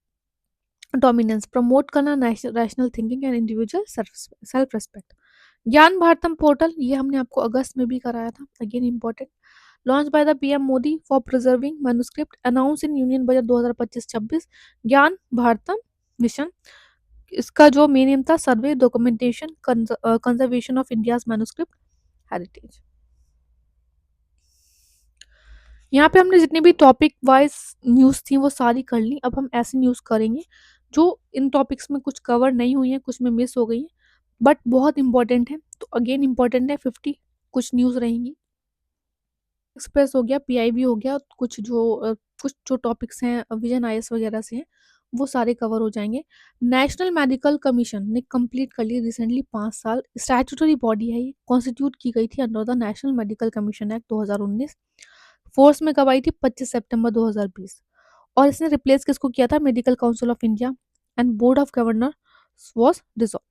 dominance, promote करना rational thinking and individual self respect. Gyan Bharatam portal, ये हमने आपको अगस्त में भी कराया था, again important. Launch by the PM Modi for preserving manuscript, announce in union budget 2025-26। Gyan Bharatam mission, इसका जो मेन एम था survey documentation conservation of India's manuscript heritage. यहाँ पे हमने जितनी भी टॉपिक वाइज न्यूज़ थी वो सारी कर ली। अब हम ऐसी न्यूज़ करेंगे जो इन टॉपिक्स में कुछ कवर नहीं हुई है, कुछ में मिस हो गई है, बट बहुत इंपॉर्टेंट है। तो अगेन इंपॉर्टेंट है, 50 कुछ न्यूज़ रहेंगी। एक्सप्रेस हो गया, पीआईबी हो गया, कुछ जो टॉपिक्स हैं विजन आईएएस वगैरह से हैं, वो सारे कवर हो जाएंगे। नेशनल मेडिकल कमीशन ने कंप्लीट कर ली रिसेंटली 5 साल। स्टैट्यूटरी बॉडी है ये, कॉन्स्टिट्यूट की गई थी under the national medical commission act 2019। Force में कब आई थी, 25 सितंबर 2020। और इसने रिप्लेस किसको किया था, medical council of India and board of governor was dissolve.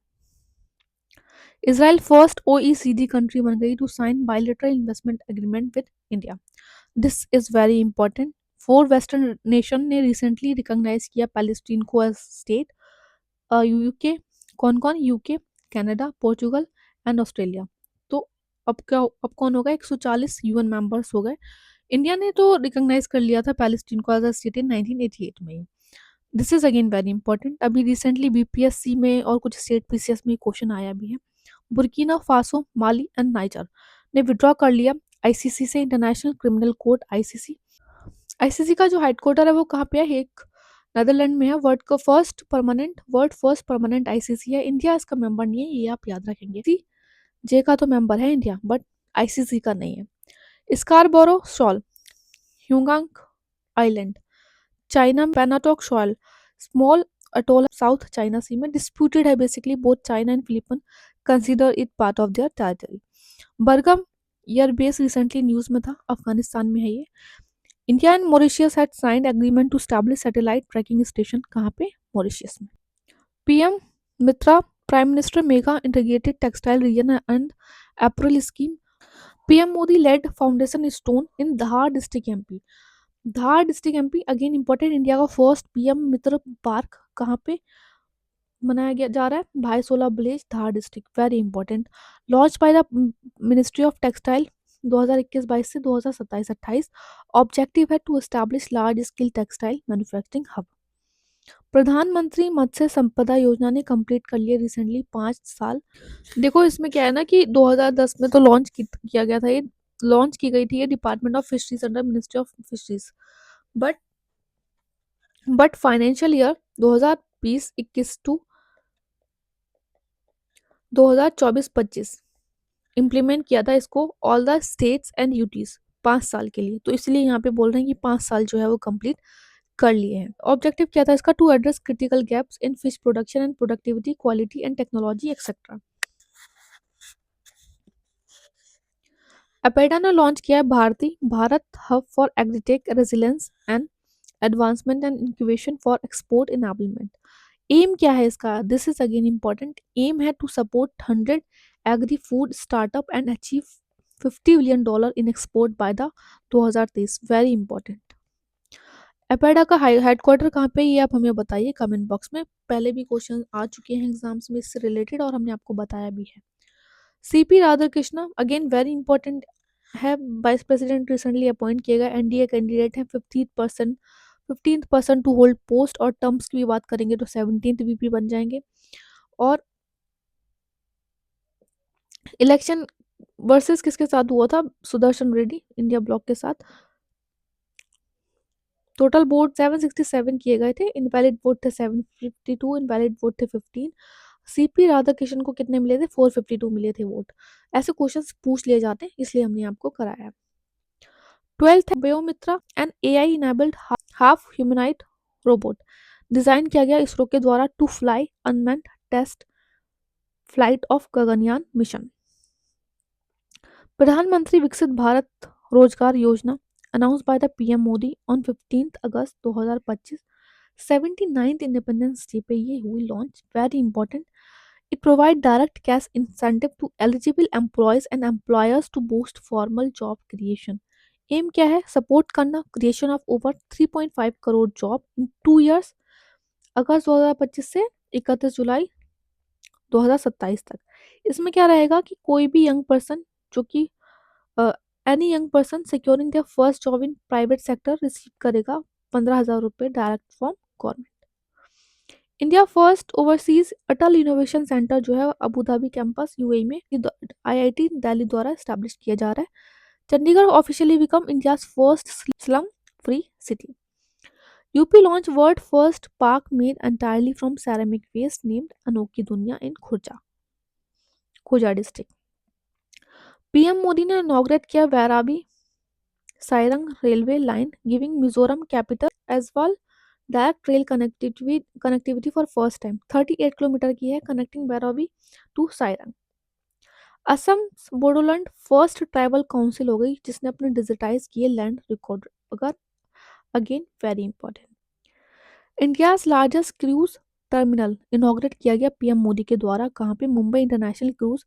Israel first OECD country बन गई to sign bilateral investment agreement with India. This is very important. Four western nation ने रिसेंटली रिकॉग्नाइज किया Palestine को as state. UK, कौन कौन? UK, Canada, Portugal and Australia. तो अब क्या, अब कौन होगा? 140 यूएन मेंबर्स हो गए। इंडिया ने तो रिकॉग्नाइज कर लिया था पैलेस्टीन को एज अ स्टेट इन 1988 में। This is again very important. अभी रिसेंटली बीपीएससी में और कुछ स्टेट पीसीएस में क्वेश्चन आया भी है। Burkina Faso, Mali and niger ने विड्रॉ कर लिया आईसीसी से, international criminal court ICC. ICC का जो हेडक्वार्टर है वो कहाँ पे है? एक नेदरलैंड में है। वर्ल्ड फर्स्ट परमानेंट आईसीसी है। इंडिया इसका मेंबर नहीं है, ये आप याद रखेंगे। जे का तो मेंबर है इंडिया, बट आईसीसी का नहीं है। स्कारबोरो शॉल, ह्यूगांग आइलैंड, चाइना में Panatag shoal, small atoll South China sea में, डिस्प्यूटेड है basically. Both China and Philippines consider it part of their territory. Bagram airbase recently news में था, अफगानिस्तान में है ये। India and Mauritius had signed agreement to establish satellite tracking station, कहाँ पे? Mauritius में। PM Mitra, prime minister mega integrated textile region and apparel scheme. PM Modi lead foundation stone in Dhar district MP. Dhar district MP again important. India का first PM Mitra park कहाँ पे मनाया गया जा रहा है? Bhainsola village, Dhar district, very important. Launch by the ministry of textile 2021-22 से 2027-28। Objective है to establish large scale textile manufacturing hub. Pradhan Mantri Matsya संपदा योजना ने कंप्लीट कर लिया रिसेंटली 5 साल। देखो इसमें क्या है ना कि 2010 में तो लॉन्च किया गया था ये। लॉन्च की गई थी ये department of fisheries under ministry of fisheries. But financial year 2020-21 to 2024-25 implement किया था इसको all the states and UTs 5 साल के लिए। तो इसलिए यहाँ पे बोल रहे हैं कि 5 साल जो है वो कंप्लीट कर लिए हैं। ऑब्जेक्टिव क्या था इसका? To address critical gaps in fish production and productivity, quality and technology etcetera. APEDA ने लॉन्च किया है Bharat hub for agritech resilience and advancement and incubation for export enablement. Aim क्या है इसका? This is again important. Aim है to support 100 agri food startup and achieve $50 billion in export by the 2023। Very important. APEDA का headquarter कहाँ पे है ये आप हमें बताइए कमेंट बॉक्स में। पहले भी क्वेश्चन आ चुके हैं एग्जाम्स में इससे रिलेटेड और हमने आपको बताया भी है। CP Radhakrishna again very important है। वाइस प्रेसिडेंट रिसेंटली अपॉइंट किए गए एनडीए कैंडिडेट है। 15% टू होल्ड पोस्ट, और टर्म्स की भी बात करेंगे तो 17th वीपी बन जाएंगे। और इलेक्शन वर्सेस किसके साथ हुआ था? सुदर्शन रेड्डी इंडिया ब्लॉक के साथ। टोटल वोट 767 किए गए थे। इनवैलिड वोट थे 752, इनवैलिड वोट थे 15। सीपी राधाकृष्णन को कितने मिले थे? 452 मिले थे वोट। ऐसे क्वेश्चंस पूछ लिए जाते हैं, इसलिए हमने आपको कराया। 12th Vyommitra and AI enabled half humanoid robot design किया गया इसरो के द्वारा to fly unmanned test flight of Gaganyaan mission. Pradhan Mantri Viksit Bharat Rozgar Yojana announce by the PM Modi on 15 अगस्त 2025। 79th इंडिपेंडेंस डे पे ये हुई launch. Very important. It provide direct cash incentive to eligible employees and employers to boost formal job creation. Aim क्या है? Support करना creation of over 3.5 crore job in 2 years, अगस्त 2025 से 31 जुलाई 2027 तक। इसमें क्या रहेगा कि कोई भी यंग पर्सन जो कि any young person securing their first job in private sector receive करेगा 15,000 रुपये direct from government. India first overseas Atal innovation centre जो है अबू धाबी कैंपस यूएई में आईआईटी दिल्ली द्वारा स्टैब्लिश किया जा रहा है। Chandigarh officially become India first slum free city. UP launch world first park made entirely from ceramic waste named Anokhi Duniya in Khurja district. PM Modi ने inaugurate किया Bairabi Sairang railway line giving Mizoram capital as well direct rail connectivity for first time. 38 kilometre की है connecting Bairabi to Sairang. Assam Bodoland first tribal council हो गई जिसने अपने digitise किए land record. अगर again very important. India's largest cruise terminal inaugurate किया गया पीएम मोदी के द्वारा कहाँ पे? Mumbai international cruise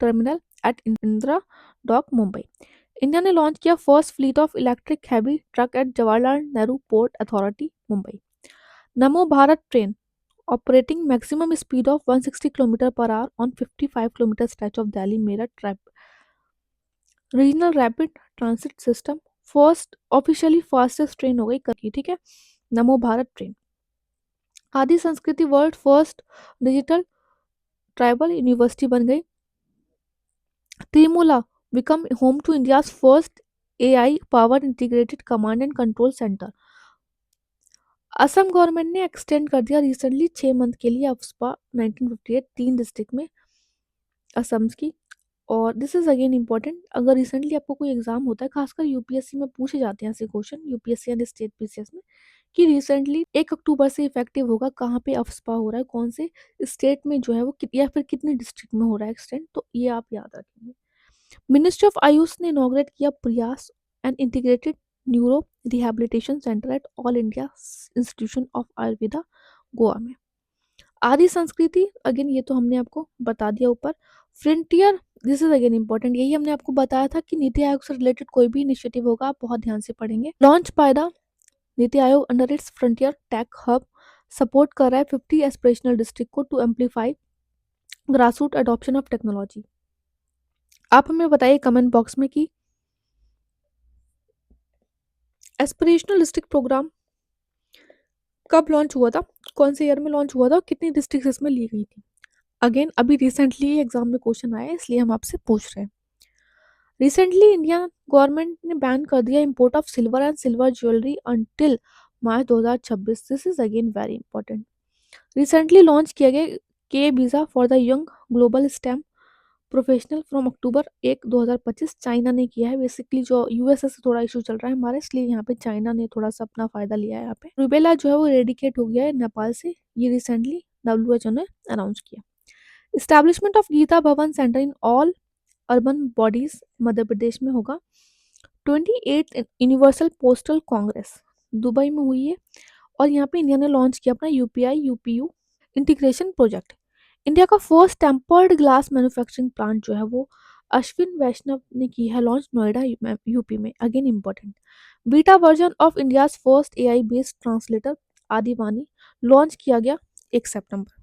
terminal at Indira dock Mumbai. India ने लॉन्च किया first fleet of electric heavy truck at Jawaharlal Nehru port authority Mumbai. Namo Bharat train operating maximum speed of 160 km per hour on 55 km stretch of Delhi Meerut regional rapid transit system first officially fastest train हो गई करकी, ठीक है। नमो Bharat train. Adi Sanskriti world first digital tribal university बन गई। Tirumala become home to India's first AI power integrated command and control centre. Assam government ने extend कर दिया रिसेंटली 6 मंथ के लिए अफ्सपा 1958 3 डिस्ट्रिक्ट में असम की। और दिस इज अगेन इंपॉर्टेंट, अगर रिसेंटली आपको कोई एग्जाम होता है, खासकर यूपीएससी में पूछे जाते हैं ऐसे question, UPSC and state PCS में, कि रिसेंटली 1 अक्टूबर से इफेक्टिव होगा, कहाँ पे अफ्सपा हो रहा है, कौन से स्टेट में जो है वो या फिर कितने डिस्ट्रिक्ट में हो रहा है एक्सटेंड, तो ये आप याद रखेंगे। मिनिस्ट्री ऑफ आयुष ने इनॉग्रेट किया प्रयास and integrated neuro rehabilitation centre at all India institution of Ayurveda Goa में। आदि संस्कृति अगेन ये तो हमने आपको बता दिया ऊपर। Frontier this is again important, यही हमने आपको बताया था कि नीति आयोग से रिलेटेड कोई भी इनिशिएटिव होगा आप बहुत ध्यान से पढ़ेंगे। Launch by the NITI Aayog under its frontier tech hub support कर रहा है 50 एस्पिरेशनल डिस्ट्रिक्ट को to amplify grassroot adoption of technology. आप हमें बताइए कमेंट बॉक्स में कि एस्पिरेशनल डिस्ट्रिक्ट प्रोग्राम कब लॉन्च हुआ था, कौन से ईयर में लॉन्च हुआ था और कितनी डिस्ट्रिक्ट इसमें ली गई थी। अगेन अभी रिसेंटली एग्जाम में क्वेश्चन आया है, इसलिए हम आपसे पूछ रहे हैं। रिसेंटली इंडिया गवर्नमेंट ने बैन कर दिया import of silver and silver jewellery until March 2026। This is again very important. Recently launch किया गया के visa for the young global stem professional from October 1 2025 China ने किया है। बेसिकली जो यूएसए से थोड़ा इशू चल रहा है हमारे, इसलिए यहाँ पे चाइना ने थोड़ा सा अपना फायदा लिया है। यहाँ पे रूबेला जो है वो रेडिकेट हो गया है नेपाल से, ये रिसेंटली डब्ल्यूएचओ ने अनाउंस किया। Establishment of Gita Bhawan centre in all urban bodies Madhya Pradesh में होगा। 28 यूनिवर्सल पोस्टल कांग्रेस दुबई में हुई है। और यहाँ पे इंडिया ने लॉन्च किया अपना UPI UPU integration project. India का first tempered glass manufacturing plant जो है वो अश्विन वैष्णव ने की है लॉन्च नोएडा यूपी में। Again important. Beta version of India's first AI based translator Adivani launch किया गया 1 सितंबर।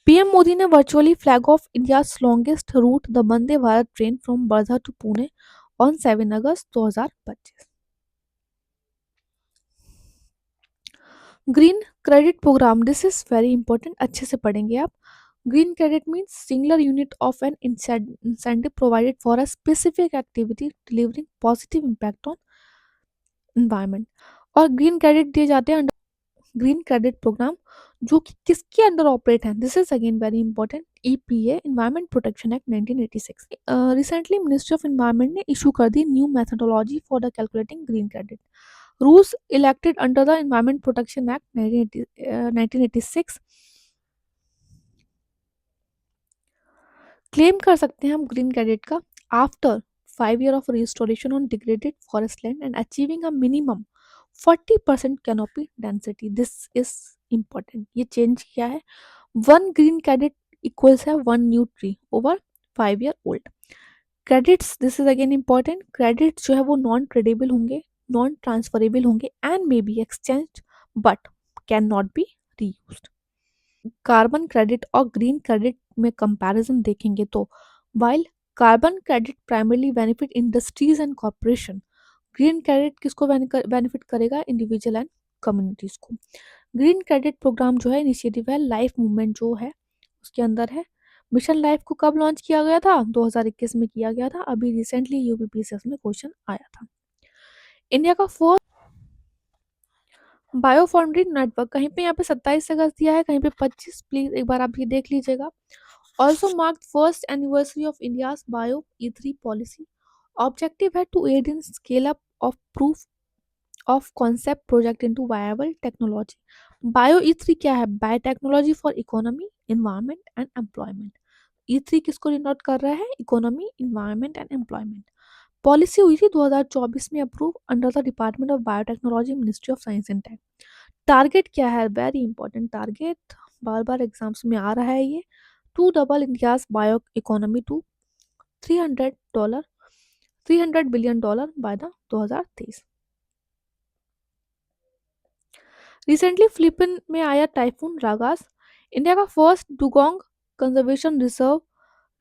पीएम मोदी ने virtually flag off India's longest route the Vande Bharat train from Wardha to Pune on 7 अगस्त 2025। Green credit programme this is very important, अच्छे से पढ़ेंगे आप। Green credit means singular unit of N incentive provided for a specific activity delivering positive impact on environment. और green credit दिए जाते हैं green credit programme जो कि किसके अंडर ऑपरेट है, this is again very important, EPA environment protection act 1986। Recently ministry of environment ने issue कर दी new methodology for the calculating green credit. Rules elected under the environment protection act 1986। Claim कर सकते हैं हम green credit का after 5 year of restoration on degraded forest land and achieving a minimum 40% canopy density. This is important, ये change किया है। 1 green credit equals है 1 new tree over 5 year old. Credits this is again important, credits जो है वो non tradable होंगे, non transferable होंगे and may be exchange but can not be reused. Carbon credit और ग्रीन क्रेडिट में comparison देखेंगे तो while carbon credit primarily benefit industries and corporation, green credit किसको बेनिफिट करेगा, इंडिविजुअल एंड कम्युनिटीज को। Green credit programme जो है initiative है लाइफ मूवमेंट जो है उसके अंदर है। मिशन लाइफ को कब लॉन्च किया गया था, 2021 में किया गया था। अभी रिसेंटली यूपीपीसीएस में क्वेश्चन आया था। इंडिया का फर्स्ट बायोफाउंड्री नेटवर्क, कहीं पे यहाँ पे 27 अगस्त दिया है, कहीं पे 25, प्लीज एक बार आप ये देख लीजिएगा। Also mark first anniversary of India's bio ई3 पॉलिसी। ऑब्जेक्टिव है to aid in scale up of proof of concept project into viable technology. Bio ई3 क्या है, biotechnology for economy environment and employment. ई3 किसको डिनोट कर रहा है, economy environment and employment. Policy हुई थी 2024 में approve under the department of biotechnology ministry of science and tech. Target क्या है, वेरी इंपॉर्टेंट टारगेट, बार बार एग्जाम्स में आ रहा है ये, to double India's bio economy to $300 $300 billion bye the 2023। Recently Philippine में आया टाइफून रागास, इंडिया का first dugong conservation reserve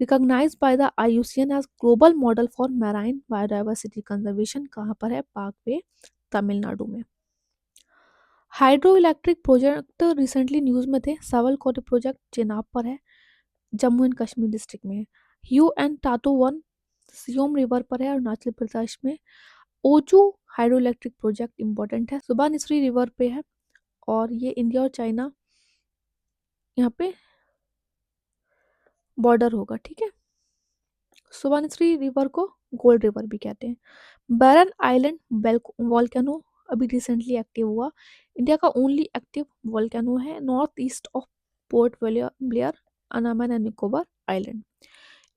recognised by the IUCN as global model for marine biodiversity conservation, कहाँ पर है, पाकवे, तमिलनाडु में। Hydro electric project recently news में थे, सावलकोटी project Chenab पर है, जम्मू एंड कश्मीर डिस्ट्रिक्ट में। You and टाटो one Siyom river पर है, अरुणाचल प्रदेश में। ओचू हाइड्रो इलेक्ट्रिक प्रोजेक्ट इंपॉर्टेंट है, सुबनसिरी रिवर पे है, और ये इंडिया और चाइना यहाँ पे बॉर्डर होगा, ठीक है। सुबनसिरी रिवर को गोल्ड रिवर भी कहते हैं। बैरन आइलैंड वॉल्केनो अभी रिसेंटली एक्टिव हुआ, इंडिया का ओनली एक्टिव वॉल्केनो है, north east of Port Blair, Andaman and Nicobar island.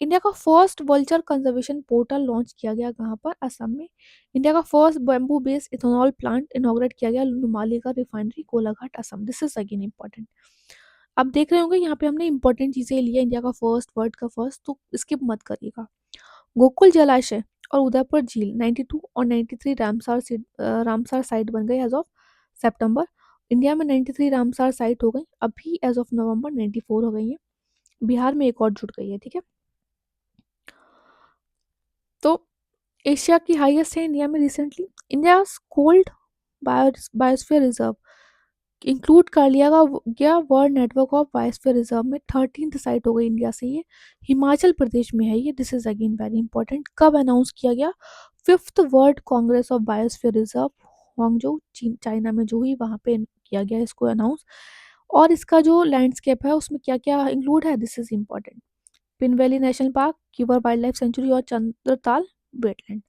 India का first vulture conservation portal launch किया गया, कहाँ पर, असम में। इंडिया का first bamboo based ethanol plant inaugurate किया गया, Numaligarh refinery, Golaghat, Assam. This is again important. अब देख रहे होंगे यहाँ पे हमने इंपॉर्टेंट चीजें ली है, इंडिया का फर्स्ट, वर्ल्ड का फर्स्ट, तो स्किप मत करिएगा। गोकुल जलाशय और उदयपुर झील 92 और 93 रामसार साइट बन गए एज ऑफ सितंबर। इंडिया में 93 रामसार साइट हो गई, अभी एज ऑफ नवंबर 94 हो गई है, बिहार में एक और जुड़ गई है, ठीक है। तो एशिया की हाईएस्ट है इंडिया में recently, India cold biosphere reserve include कर लिया गया world network of biosphere reserve में, 13th साइट हो गई इंडिया से ये, हिमाचल प्रदेश में है ये। This is again very important. कब अनाउंस किया गया, 5th world Congress of biosphere reserve, हांगजो China में जो हुई, वहाँ पे किया गया इसको अनाउंस। और इसका जो लैंडस्केप है उसमें क्या क्या इंक्लूड है, this is important. Pin valley national park, क्यूबर wild life sanctuary और चंद्रताल वेटलैंड।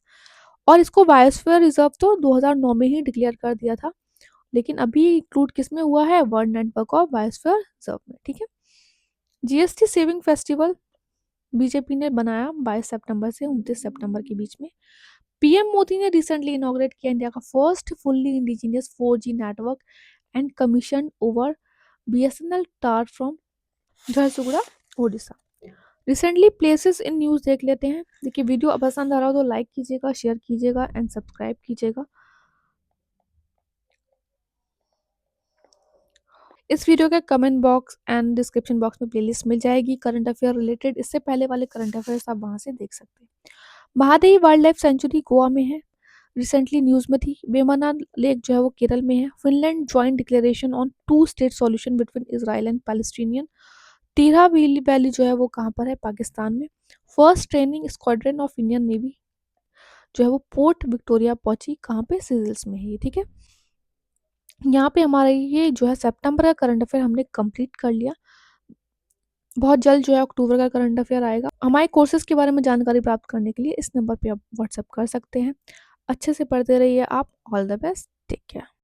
और इसको बायोस्फीयर रिजर्व तो 2009 में ही डिक्लेयर कर दिया था, लेकिन अभी इंक्लूड किस में हुआ है, world network of biosphere reserve में, ठीक है। जीएसटी सेविंग फेस्टिवल बीजेपी ने बनाया 22 सितंबर से 29 सितंबर के बीच में। पीएम मोदी ने रिसेंटली इनॉग्रेट किया इंडिया का first fully indigenous 4G network and commission over BSNL tower from Jharsuguda, Odisha. Recently places in news देख लेते हैं। देखिए वीडियो पसंद आ रहा हो तो लाइक कीजिएगा, शेयर कीजिएगा एंड सब्सक्राइब कीजिएगा। इस वीडियो के comment box and description box में प्लेलिस्ट मिल जाएगी करंट अफेयर रिलेटेड, इससे पहले वाले करंट अफेयर्स आप वहाँ से देख सकते हैं। Mahadevi wild life sanctuary Goa में है, रिसेंटली न्यूज़ में थी। वेमना लेक जो है वो केरल में है। Finland joint declaration on 2 state solution between Israel and Palestinian. टीरा valley जो है वो कहाँ पर है, पाकिस्तान में। First training squadron of Indian navy जो है वो पोर्ट विक्टोरिया पहुंची, कहाँ पे, सिजिल्स में है ये, ठीक है। यहाँ पे हमारा ये जो है सितंबर का करंट अफेयर हमने कंप्लीट कर लिया। बहुत जल्द जो है अक्टूबर का करंट अफेयर आएगा। हमारे कोर्सेज के बारे में जानकारी प्राप्त करने के लिए इस नंबर पे आप व्हाट्सएप कर सकते हैं। अच्छे से पढ़ते रहिए आप। All the best, take care.